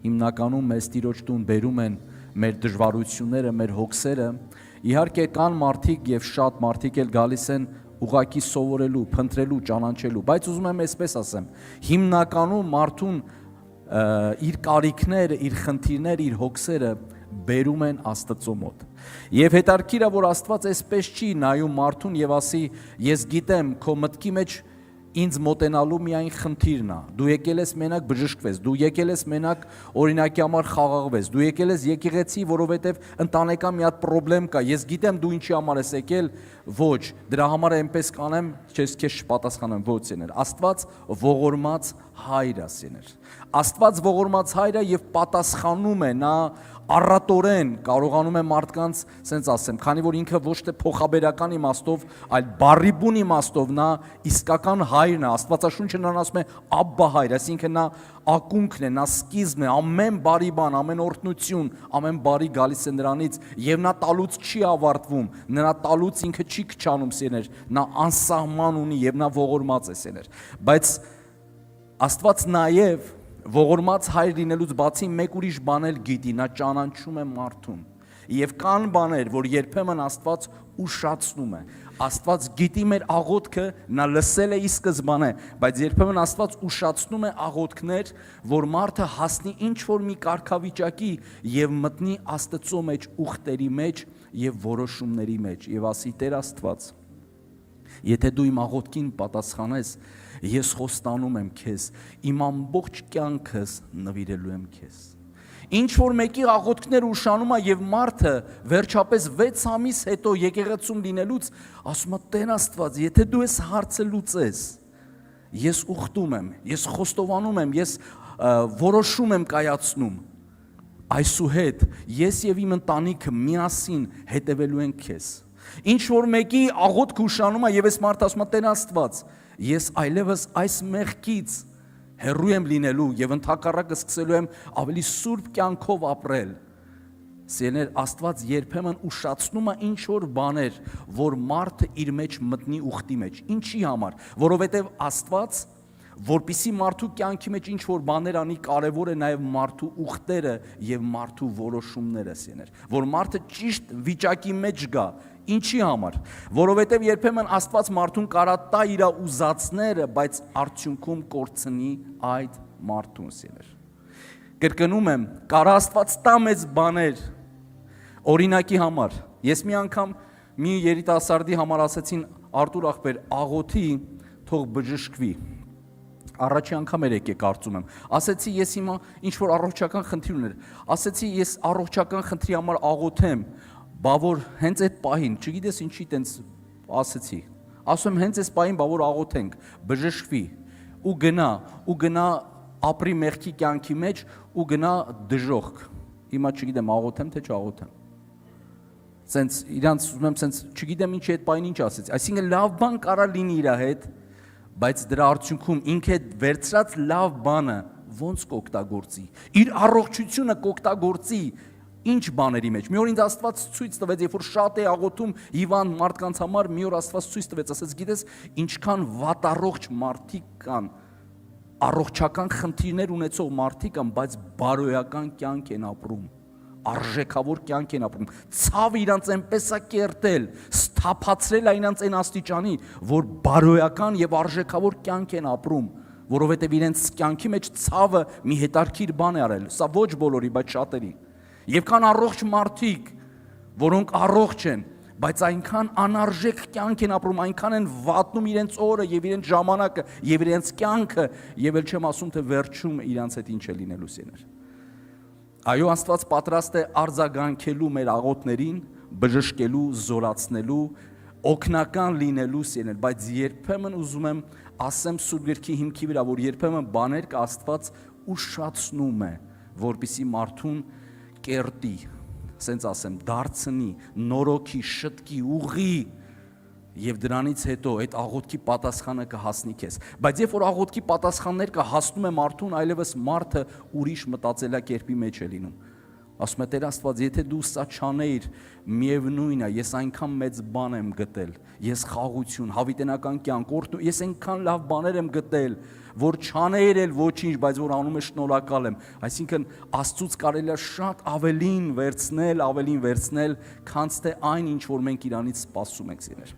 հիմնականում մեզ Տիրոջ տուն բերում են մեր դժվարությունները, մեր հոգսերը, իհարկե կան մարդիկ եւ շատ մարդիկ էլ գալիս են ուղակի սովորելու, փնտրելու, ճանաչելու, բայց ուզում եմ այսպես ասեմ, հիմնականում մարդուն իր կարիքները, իր խնդիրները, իր հոգսերը բերում են Աստծո մոտ։ Եվ հետարքիր է, որ Աստված այսպես չի նայում մարդուն եւ ասի, ես գիտեմ քո մտքի մեջ ինձ մոտենալու միայն խնդիրն է։ Դու եկել ես մենակ բժշկվես, դու եկել ես մենակ օրինակի համար խաղաղվես, դու եկել ես եկեղեցի, որովհետև ընտանեկան մի հատ խնդրեմ կա։ Ես գիտեմ դու ինչի համար ես եկել, ոչ, դրա համար այնպես կանեմ, չես քեզ չպատասխանեմ, ոչ ցեներ։ Աստված ողորմած հայր է ցեներ։ Աստված ողորմած հայր է եւ պատասխանում է, նա առատորեն կարողանում է մարդկանց սենց ասեմ, քանի որ ինքը ոչ թե փոխաբերական իմաստով, այլ բառի իմաստով նա իսկական հայրն է, Աստվածաշունչը նրան ասում է Աբբա հայր, այսինքն նա ակունքն է, նա սկիզբն է, ամեն բարի բան, ամեն օրհնություն, ամեն բարի գալիս է նրանից եւ նա տալուց չի ավարտվում, նրա տալուց ինքը չի քչանում սեներ, նա անսահման ունի եւ նա ողորմած է սեներ, բայց Աստված նաեւ ողորմած հայր լինելուց բացի մեկ ուրիշ բան էլ գիտի, նա ճանաչում է մարդուն։ Եվ կան բաներ, որ երբեմն Աստված ուշացնում է։ Աստված գիտի մեր աղոթքը, նա լսել է ի սկզբանե, բայց երբեմն Աստված ուշացնում է աղոթքներ, որ մարդը հասնի ինչ-որ մի կարգավիճակի եւ մտնի Աստծո մեջ, ուխտերի մեջ եւ որոշումների մեջ եւ ասի Տեր Աստված, եթե դու իմ աղոթքին պատասխանես, ես խոստանում եմ քեզ, իմ ամբողջ կյանքս նվիրելու եմ քեզ։ Ինչ որ մեկի աղոթքներ ուշանում է եւ մարդը վերջապես 6 ամիս հետո եկեղեցում լինելուց ասում է Տեր Աստված, եթե դու այս հարցը լուծես, ես ուխտում եմ, ես խոստովանում եմ, ես որոշում եմ կայացնում։ Այսուհետ ես եւ իմ ընտանիքը միասին հետևելու ենք քեզ։ Ինչ որ մեկի աղոթք ուշանում է եւ այս մարդը ասում է Տեր Աստված, ես այլևս այս մեղքից հեռու եմ լինելու եւ ընդհակառակը սկսելու եմ ավելի սուրբ կյանքով ապրել։ Սիրելիներ, Աստված երբեմն ուշացնում է ինչ որ բաներ, որ մարդը իր մեջ մտնի ուխտի մեջ։ Ինչի համար, որովհետեւ Աստված որպիսի մարդու կյանքի մեջ ինչ որ բաներ անի, կարևոր է նաև մարդու ուխտերը եւ մարդու որոշումները սեներ, որ մարդը ճիշտ վիճակի մեջ գա, ինչի համար, որովհետեւ երբեմն Աստված մարդուն կարա տա իր ուզածները, բայց արդյունքում կորցնի այդ մարդուն սեներ։ Կրկնում եմ, կարա Աստված տա մեզ բաներ, օրինակի համար, ես մի անգամ մի երիտասարդի համար ասեցին Արտուր ախպեր, աղոթի, թող բժշկվի։ Առաջի անգամ էր եկե կարծում եմ, ասեցի ես հիմա ինչ-որ առողջական խնդիր ուներ, ասեցի ես առողջական խնդրի համար աղոթեմ, բա որ հենց այդ պահին, չգիտես ինչի տենց ասեցի, ասում եմ հենց այս պահին, բա որ աղոթենք, բժշկվի ու գնա ապրի մեղքի կյանքի մեջ ու գնա դժոխք, հիմա չգիտեմ աղոթեմ թե չաղոթեմ, սենց իրանց ուզում եմ սենց չգիտեմ ինչի այդ պահին ինչ ասեցի, այսինքն լավ բան կարա լինի իր հետ, բայց դրա արդյունքում ինքը վերցրած լավ բանը ոնց կօգտագործի, իր առողջությունը կօգտագործի ինչ բաների մեջ։ Մի օր ինձ Աստված ցույց տվեց, երբ որ շատ է աղոթում հիվանդ մարդկանց համար, մի օր Աստված ցույց տվեց, ասեց, գիտես, ինչքան վատառողջ մարդիկ կան, առողջական խնդիրներ ունեցող մարդիկ կան, բայց բարոյական կյանք են ապրում, արժեքավոր կյանք են ապրում, ցավը իրանց այնպես է կերտել, սթափացրել է իրանց այն աստիճանի, որ բարոյական եւ արժեքավոր կյանք են ապրում, որովհետեւ իրենց կյանքի մեջ ցավը մի հետարքիր բան է արել, սա ոչ բոլորի, բայց շատերի։ Եվ կան առողջ մարդիկ, որոնք առողջ են, բայց այնքան անարժեք կյանք են ապրում, այնքան են վատնում իրենց օրը եւ իրենց ժամանակը եւ իրենց կյանքը, եւ ել չեմ ասում թե վերջում իրանց հետ ինչ է լինելու սեներ։ Այո, Աստված պատրաստ է արձագանքելու մեր աղոթներին, բժշկելու, զորացնելու, օգնական լինելու սեներ, բայց երբեմն ուզում եմ ասեմ Սուրբ Գրքի հիմքի վրա, որ երբեմն բաներ կա Աստված ուշացնում է, որպեսզի մարդուն կերտի, սենց ասեմ, դարձնի, նորոգի, շտկի, ուղղի, եւ դրանից հետո այդ աղոթքի պատասխանը կհասնի քեզ։ Բայց երբ որ աղոթքի պատասխաններ կհասնում է մարդուն, այլևս մարդը ուրիշ մտածելակերպի մեջ է լինում։ Ասում է Տեր Աստված, եթե դու սա չանեիր, միևնույն է, ես այնքան մեծ բան եմ գտել, ես խաղություն, հավիտենական կյանք, ես այնքան լավ բաներ եմ գտել, որ չանեիր էլ ոչինչ, բայց որ անում ես շնորհակալ եմ։ Այսինքն Աստծուց կարելի է շատ ավելին վերցնել, քան թե այն, ինչ որ մենք Իրանից սպասում ենք, սիրներ։